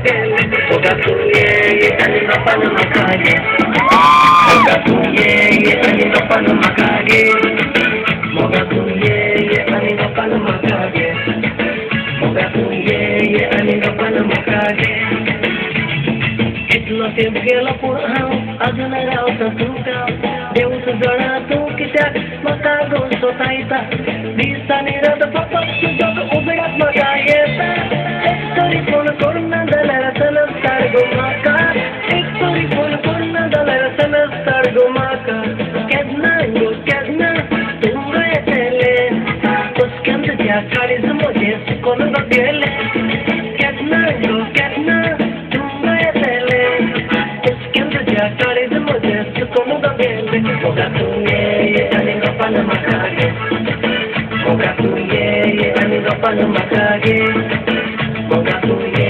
gele Ogatuye ani no panu makage Ogatuye ani no panu makage Ogatuye ani no panu makage Ogatuye ani no panu makage Itlo te gela purham ajna rauta tuka Deus jora tu kitya makago sotaita Disani rad papa jogo uberat magayeta Ektori phone korna dalara salastar gumaka Ektori phone korna dalara salastar gumaka Kedna tunga etele Uskand kya kariz mujhe sukon gele Kedna tunga etele Uskand kya kariz mujhe sukon gele Ogatuye ani no panu makage Ogatuye ani no panu makage Ogatuye